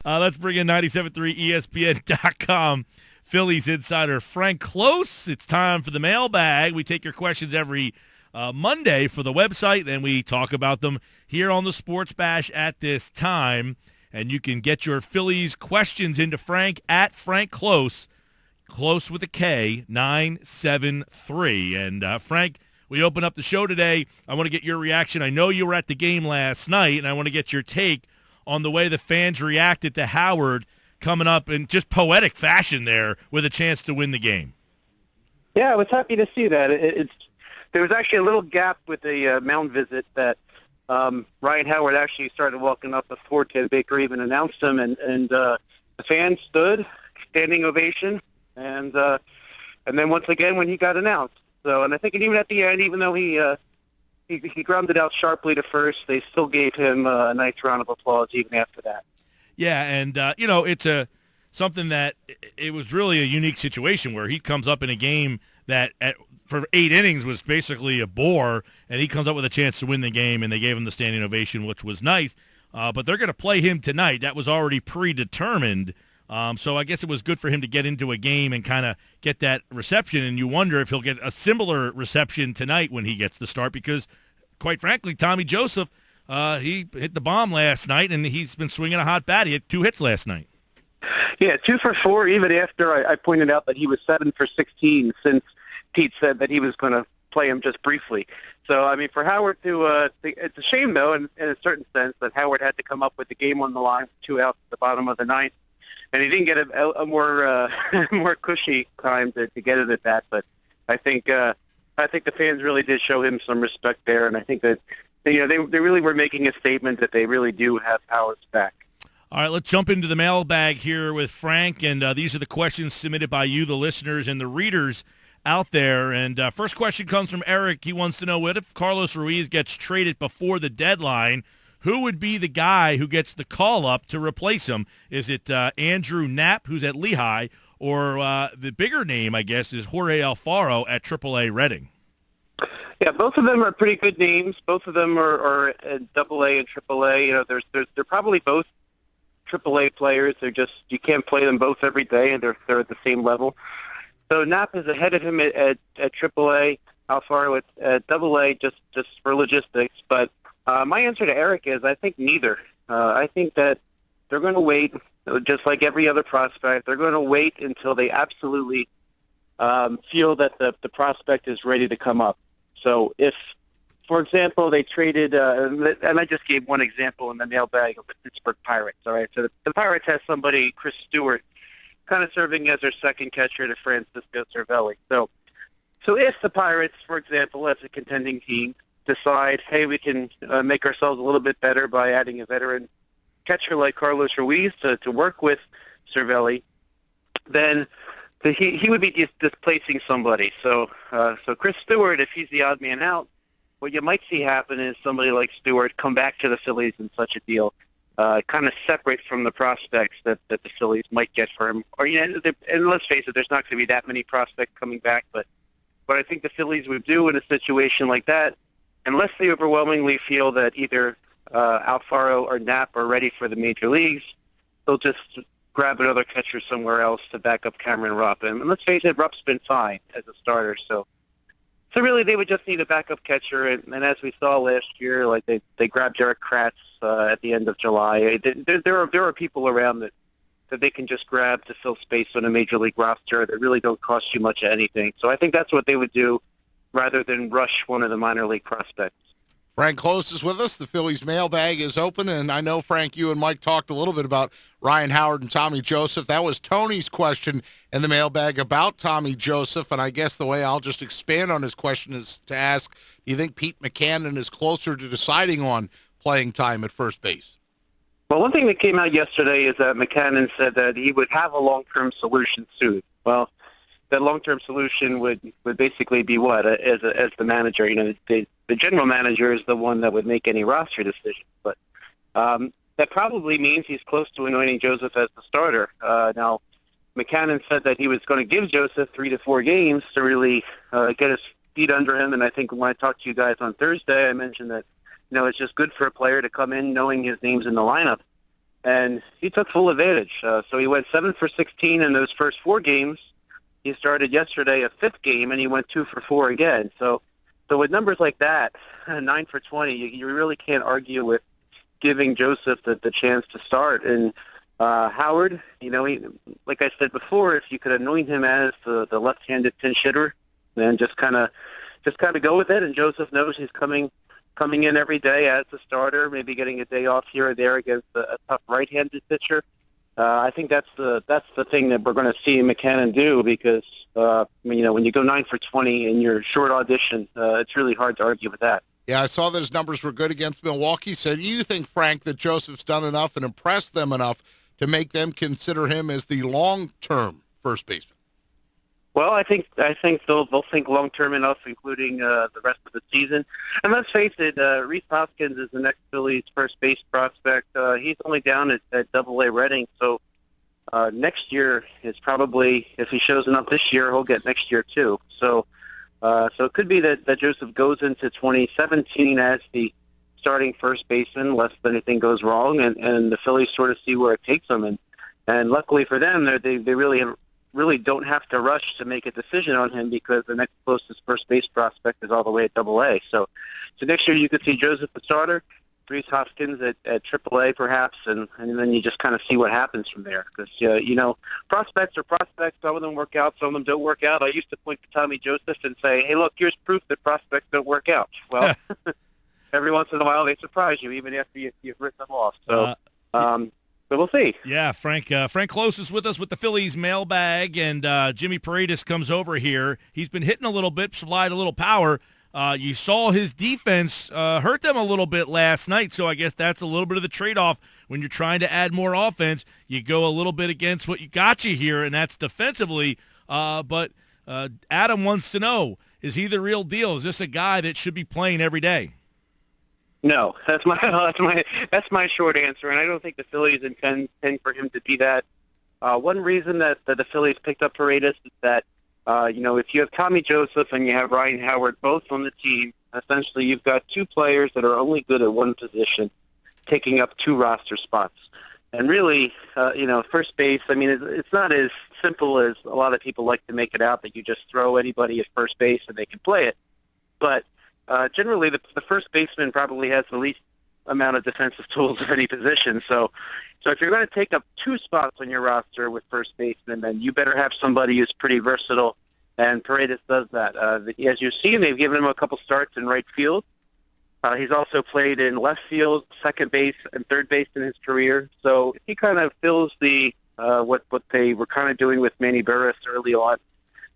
Let's bring in 97.3 ESPN.com Phillies insider Frank Klose. It's time for the mailbag. We take your questions every Monday for the website, then we talk about them here on the Sports Bash at this time. And you can get your Phillies questions into Frank at Frank Klose, Klose with a K, 973. And Frank, we open up the show today. I want to get your reaction. I know you were at the game last night, and I want to get your take on the way the fans reacted to Howard coming up in just poetic fashion there with a chance to win the game. Yeah, I was happy to see that. There was actually a little gap with the mound visit that Ryan Howard actually started walking up before Ted Baker even announced him, and the fans stood, standing ovation, and then once again when he got announced. So, and I think even at the end, even though he grounded out sharply to first, they still gave him a nice round of applause even after that. Yeah, and it's something that it was really a unique situation where he comes up in a game that for 8 innings was basically a bore, and he comes up with a chance to win the game, and they gave him the standing ovation, which was nice. But they're going to play him tonight. That was already predetermined. So I guess it was good for him to get into a game and kind of get that reception, and you wonder if he'll get a similar reception tonight when he gets the start because, quite frankly, Tommy Joseph, he hit the bomb last night, and he's been swinging a hot bat. He had 2 hits last night. Yeah, 2 for 4, even after I pointed out that he was 7 for 16 since Pete said that he was going to play him just briefly. So, I mean, for Howard it's a shame, though, in a certain sense, that Howard had to come up with the game on the line, 2 outs at the bottom of the ninth. And he didn't get a more more cushy time to get it at that. But I think the fans really did show him some respect there, and I think that they really were making a statement that they really do have Howard's back. All right, let's jump into the mailbag here with Frank, and these are the questions submitted by you, the listeners, and the readers out there. And first question comes from Eric. He wants to know, what if Carlos Ruiz gets traded before the deadline? Who would be the guy who gets the call-up to replace him? Is it Andrew Knapp, who's at Lehigh, or the bigger name, I guess, is Jorge Alfaro at AAA Reading? Yeah, both of them are pretty good names. Both of them are at AA and AAA. You know, they're probably both AAA players. You can't play them both every day, and they're at the same level. So Knapp is ahead of him at AAA. Alfaro at AA, just for logistics, but. My answer to Eric is I think neither. I think that they're going to wait, just like every other prospect. They're going to wait until they absolutely feel that the prospect is ready to come up. So if, for example, they traded, and I just gave one example in the mailbag of the Pittsburgh Pirates. All right, so the Pirates has somebody, Chris Stewart, kind of serving as their second catcher to Francisco Cervelli. So if the Pirates, for example, as a contending team, decide, hey, we can make ourselves a little bit better by adding a veteran catcher like Carlos Ruiz to work with Cervelli, then he would be displacing somebody. So Chris Stewart, if he's the odd man out, what you might see happen is somebody like Stewart come back to the Phillies in such a deal, kind of separate from the prospects that the Phillies might get for him. Or and let's face it, there's not going to be that many prospects coming back, but what I think the Phillies would do in a situation like that, unless they overwhelmingly feel that either Alfaro or Knapp are ready for the major leagues, they'll just grab another catcher somewhere else to back up Cameron Rupp. And let's face it, Rupp's been fine as a starter. So really they would just need a backup catcher. And as we saw last year, like they grabbed Derek Kratz at the end of July. There are people around that they can just grab to fill space on a major league roster that really don't cost you much of anything. So I think that's what they would do, rather than rush one of the minor league prospects. Frank Klose is with us. The Phillies mailbag is open, and I know, Frank, you and Mike talked a little bit about Ryan Howard and Tommy Joseph. That was Tony's question in the mailbag about Tommy Joseph, and I guess the way I'll just expand on his question is to ask, do you think Pete Mackanin is closer to deciding on playing time at first base? Well, one thing that came out yesterday is that Mackanin said that he would have a long-term solution soon. Well, that long-term solution would basically be what? As the manager, the general manager is the one that would make any roster decisions. But that probably means he's close to anointing Joseph as the starter. Now, Mackanin said that he was going to give Joseph 3 to 4 games to really get his feet under him. And I think when I talked to you guys on Thursday, I mentioned that it's just good for a player to come in knowing his name's in the lineup. and he took full advantage. So he went 7 for 16 in those first 4 games. He started yesterday a 5th game, and he went 2 for 4 again. So with numbers like that, 9 for 20, you really can't argue with giving Joseph the chance to start. And Howard, he, like I said before, if you could anoint him as the left-handed pinch hitter, then just kind of go with it. And Joseph knows he's coming in every day as a starter, maybe getting a day off here or there against a tough right-handed pitcher. I think that's the thing that we're going to see McCannon do, because when you go 9 for 20 in your short audition, it's really hard to argue with that. Yeah, I saw that his numbers were good against Milwaukee. So do you think, Frank, that Joseph's done enough and impressed them enough to make them consider him as the long-term first baseman? Well, I think they'll think long-term enough, including the rest of the season. And let's face it, Rhys Hoskins is the next Phillies first base prospect. He's only down at Double-A Reading, so next year is probably, if he shows enough this year, he'll get next year too. So it could be that Joseph goes into 2017 as the starting first baseman, unless anything goes wrong, and the Phillies sort of see where it takes them. And luckily for them, they really don't have to rush to make a decision on him, because the next closest first base prospect is all the way at Double-A. So next year you could see Joseph the starter, Rhys Hoskins at Triple-A perhaps, and then you just kind of see what happens from there. Because, prospects are prospects. Some of them work out, some of them don't work out. I used to point to Tommy Joseph and say, hey, look, here's proof that prospects don't work out. Well, every once in a while they surprise you, even after you've written them off. So, but we'll see. Yeah, Frank Klose is with us with the Phillies mailbag, and Jimmy Paredes comes over here. He's been hitting a little bit, supplied a little power. You saw his defense hurt them a little bit last night, so I guess that's a little bit of the trade-off. When you're trying to add more offense, you go a little bit against what you got you here, and that's defensively. But Adam wants to know, is he the real deal? Is this a guy that should be playing every day? No, that's my short answer, and I don't think the Phillies intend for him to be that. One reason that the Phillies picked up Paredes is that if you have Tommy Joseph and you have Ryan Howard both on the team, essentially you've got 2 players that are only good at one position, taking up 2 roster spots. And really, first base, I mean, it's not as simple as a lot of people like to make it out, that you just throw anybody at first base and they can play it. But generally, the first baseman probably has the least amount of defensive tools at any position. So if you're going to take up 2 spots on your roster with first baseman, then you better have somebody who's pretty versatile, and Paredes does that. As you've seen, they've given him a couple starts in right field. He's also played in left field, second base, and third base in his career. So he kind of fills the what they were kind of doing with Manny Burris early on.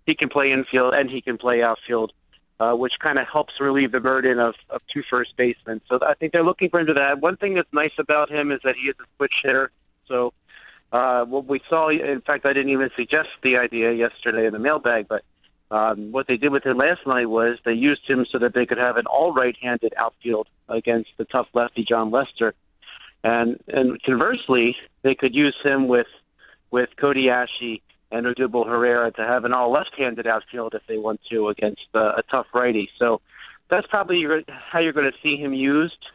He can play infield and he can play outfield, which kind of helps relieve the burden of 2 first basemen. So I think they're looking for him to that. One thing that's nice about him is that he is a switch hitter. So what we saw, in fact, I didn't even suggest the idea yesterday in the mailbag, but what they did with him last night was they used him so that they could have an all right-handed outfield against the tough lefty John Lester. And conversely, they could use him with Cody Ashe and Odubel Herrera to have an all left-handed outfield if they want to against a tough righty. So that's probably how you're going to see him used.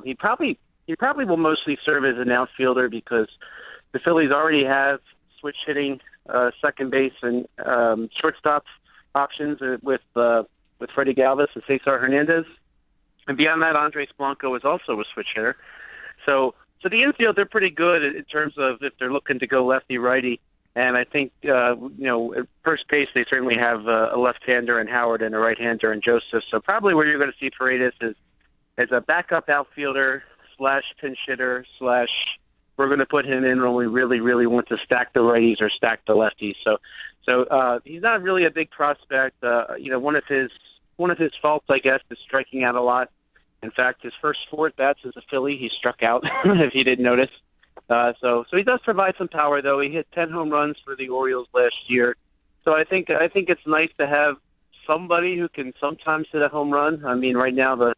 He probably will mostly serve as an outfielder, because the Phillies already have switch hitting second base and shortstop options with Freddie Galvis and Cesar Hernandez. And beyond that, Andres Blanco is also a switch hitter. So the infield, they're pretty good in terms of if they're looking to go lefty-righty. And I think, at first base, they certainly have a left-hander in Howard and a right-hander in Joseph. So probably where you're going to see Paredes is as a backup outfielder / pinch hitter / we're going to put him in when we really, really want to stack the righties or stack the lefties. So he's not really a big prospect. One of his faults, I guess, is striking out a lot. In fact, his first 4 at-bats as a Philly, he struck out, if you didn't notice. So he does provide some power, though. He hit 10 home runs for the Orioles last year. So I think it's nice to have somebody who can sometimes hit a home run. I mean, right now the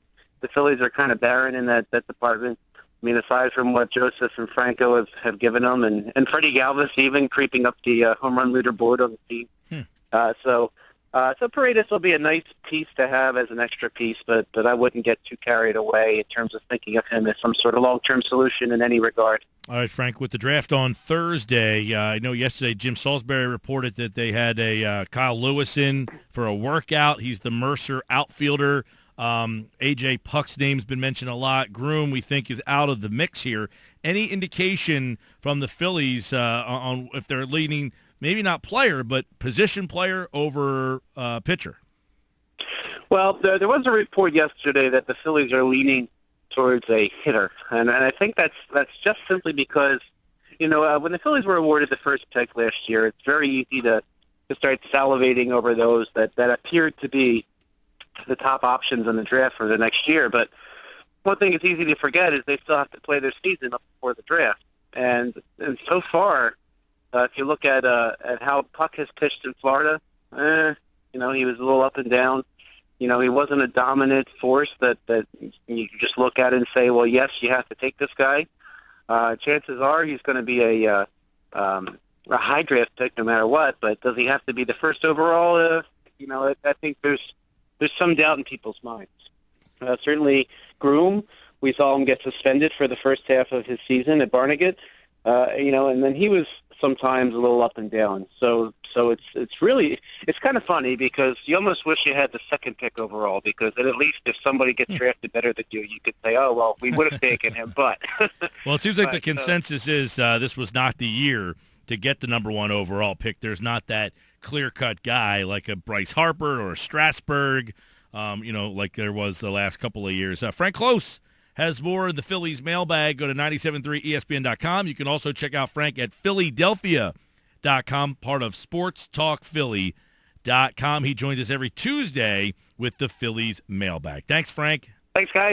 Phillies are kind of barren in that department. I mean, aside from what Joseph and Franco have given them, and Freddie Galvis even creeping up the home run leaderboard on the team. So Paredes will be a nice piece to have as an extra piece, but I wouldn't get too carried away in terms of thinking of him as some sort of long-term solution in any regard. All right, Frank, with the draft on Thursday, I know yesterday Jim Salisbury reported that they had a Kyle Lewis in for a workout. He's the Mercer outfielder. A.J. Puck's name's been mentioned a lot. Groom, we think, is out of the mix here. Any indication from the Phillies on if they're leaning, maybe not player, but position player over pitcher? Well, there was a report yesterday that the Phillies are leaning towards a hitter, and I think that's just simply because, when the Phillies were awarded the first pick last year, it's very easy to start salivating over those that appeared to be the top options in the draft for the next year. But one thing it's easy to forget is they still have to play their season up before the draft, and so far, if you look at how Puck has pitched in Florida, he was a little up and down. He wasn't a dominant force that you just look at and say, well, yes, you have to take this guy. Chances are he's going to be a high draft pick no matter what, but does he have to be the first overall? I think there's some doubt in people's minds. Certainly Groom, we saw him get suspended for the first half of his season at Barnegat, and then he was sometimes a little up and down. So it's kind of funny because you almost wish you had the second pick overall, because then at least if somebody gets drafted better than you could say, oh, well, we would have taken him, but. Well, it seems like the consensus is this was not the year to get the number one overall pick. There's not that clear-cut guy like a Bryce Harper or a Strasburg, like there was the last couple of years. Frank Klose has more in the Phillies mailbag. Go to 973ESPN.com. You can also check out Frank at Philadelphia.com, part of SportsTalkPhilly.com. He joins us every Tuesday with the Phillies mailbag. Thanks, Frank. Thanks, guys.